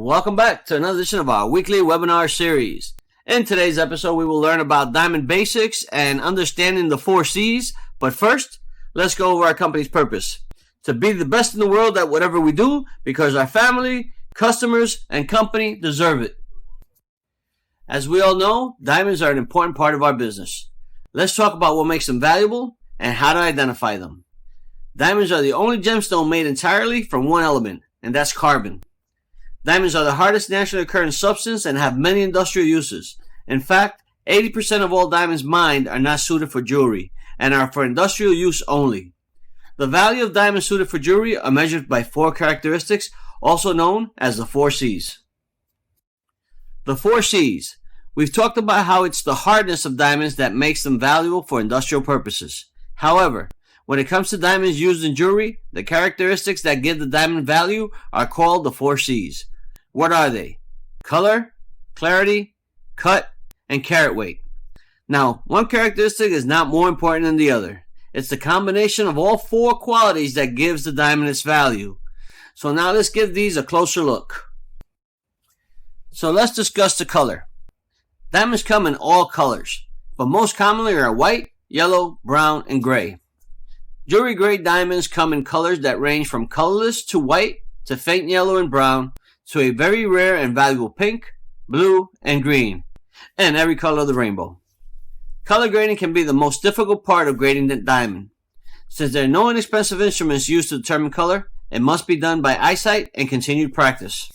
Welcome back to another edition of our weekly webinar series. In today's episode, we will learn about diamond basics and understanding the 4 C's. But first, let's go over our company's purpose. To be the best in the world at whatever we do because our family, customers, and company deserve it. As we all know, diamonds are an important part of our business. Let's talk about what makes them valuable and how to identify them. Diamonds are the only gemstone made entirely from one element, and that's carbon. Diamonds are the hardest naturally occurring substance and have many industrial uses. In fact, 80% of all diamonds mined are not suited for jewelry and are for industrial use only. The value of diamonds suited for jewelry are measured by 4 characteristics, also known as the 4 C's. The 4 C's. We've talked about how it's the hardness of diamonds that makes them valuable for industrial purposes. However, when it comes to diamonds used in jewelry, the characteristics that give the diamond value are called the 4 C's. What are they? Color, clarity, cut, and carat weight. Now, one characteristic is not more important than the other. It's the combination of all 4 qualities that gives the diamond its value. So now let's give these a closer look. So let's discuss the color. Diamonds come in all colors, but most commonly are white, yellow, brown, and gray. Jewelry grade diamonds come in colors that range from colorless to white to faint yellow and brown to a very rare and valuable pink, blue, and green, and every color of the rainbow. Color grading can be the most difficult part of grading the diamond. Since there are no inexpensive instruments used to determine color, it must be done by eyesight and continued practice.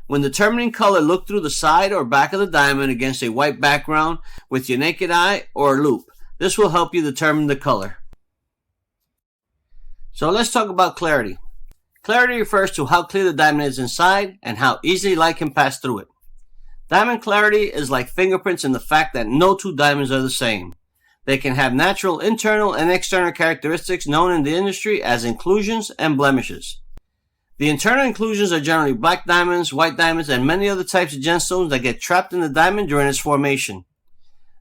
When determining color, look through the side or back of the diamond against a white background with your naked eye or a loupe. This will help you determine the color. So let's talk about clarity. Clarity refers to how clear the diamond is inside and how easily light can pass through it. Diamond clarity is like fingerprints in the fact that no 2 diamonds are the same. They can have natural internal and external characteristics known in the industry as inclusions and blemishes. The internal inclusions are generally black diamonds, white diamonds, and many other types of gemstones that get trapped in the diamond during its formation.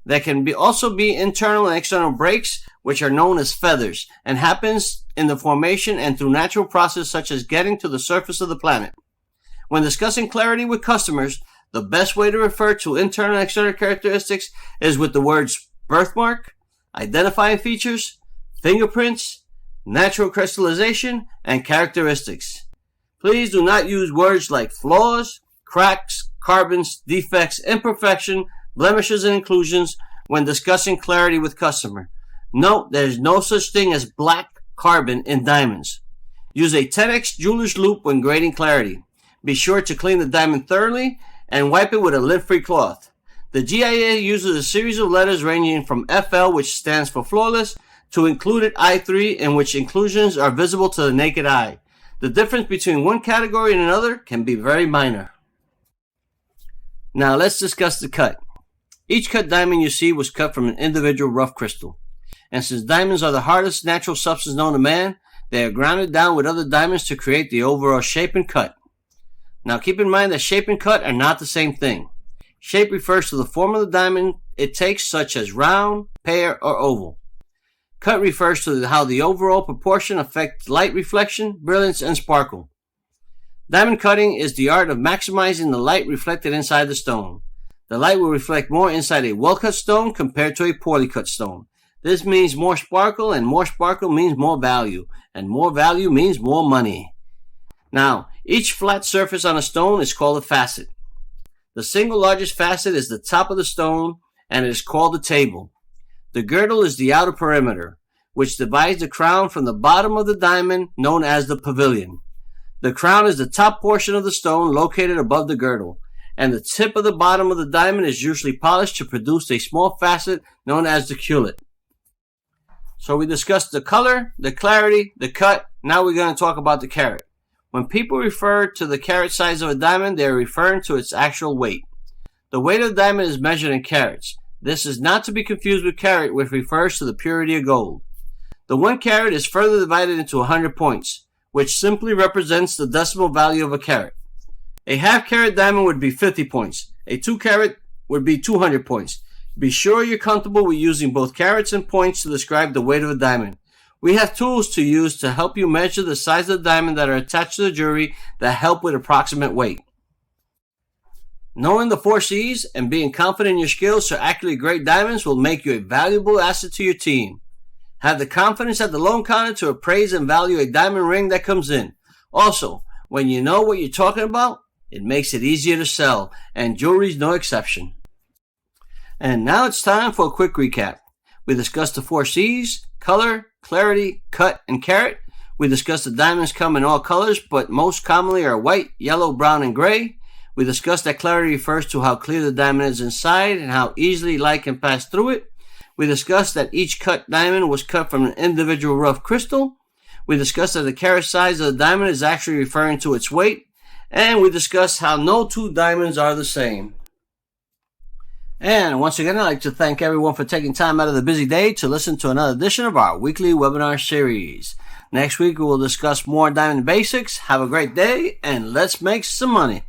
There can also be internal and external breaks, which are known as feathers, and happens in the formation and through natural processes such as getting to the surface of the planet. When discussing clarity with customers, the best way to refer to internal and external characteristics is with the words birthmark, identifying features, fingerprints, natural crystallization, and characteristics. Please do not use words like flaws, cracks, carbons, defects, imperfection, blemishes, and inclusions when discussing clarity with customer. Note, there is no such thing as black carbon in diamonds. Use a 10x jeweler's loupe when grading clarity. Be sure to clean the diamond thoroughly and wipe it with a lint-free cloth. The GIA uses a series of letters ranging from FL, which stands for flawless, to included I3, in which inclusions are visible to the naked eye. The difference between one category and another can be very minor. Now let's discuss the cut. Each cut diamond you see was cut from an individual rough crystal. And since diamonds are the hardest natural substance known to man, they are grounded down with other diamonds to create the overall shape and cut. Now keep in mind that shape and cut are not the same thing. Shape refers to the form of the diamond it takes, such as round, pear, or oval. Cut refers to how the overall proportion affects light reflection, brilliance, and sparkle. Diamond cutting is the art of maximizing the light reflected inside the stone. The light will reflect more inside a well-cut stone compared to a poorly cut stone. This means more sparkle, and more sparkle means more value, and more value means more money. Now, each flat surface on a stone is called a facet. The single largest facet is the top of the stone, and it is called the table. The girdle is the outer perimeter, which divides the crown from the bottom of the diamond, known as the pavilion. The crown is the top portion of the stone located above the girdle, and the tip of the bottom of the diamond is usually polished to produce a small facet known as the cullet. So we discussed the color, the clarity, the cut. Now we're going to talk about the carat. When people refer to the carat size of a diamond, they are referring to its actual weight. The weight of the diamond is measured in carats. This is not to be confused with carat, which refers to the purity of gold. The 1 carat is further divided into 100 points, which simply represents the decimal value of a carat. A half carat diamond would be 50 points. A 2 carat would be 200 points. Be sure you're comfortable with using both carats and points to describe the weight of a diamond. We have tools to use to help you measure the size of the diamond that are attached to the jewelry that help with approximate weight. Knowing the 4 C's and being confident in your skills to accurately grade diamonds will make you a valuable asset to your team. Have the confidence at the loan counter to appraise and value a diamond ring that comes in. Also, when you know what you're talking about, it makes it easier to sell, and jewelry's no exception. And now it's time for a quick recap. We discussed the 4 C's: color, clarity, cut, and carat. We discussed the diamonds come in all colors, but most commonly are white, yellow, brown, and gray. We discussed that clarity refers to how clear the diamond is inside and how easily light can pass through it. We discussed that each cut diamond was cut from an individual rough crystal. We discussed that the carat size of the diamond is actually referring to its weight. And we discussed how no 2 diamonds are the same. And once again, I'd like to thank everyone for taking time out of the busy day to listen to another edition of our weekly webinar series. Next week, we will discuss more diamond basics. Have a great day, and let's make some money.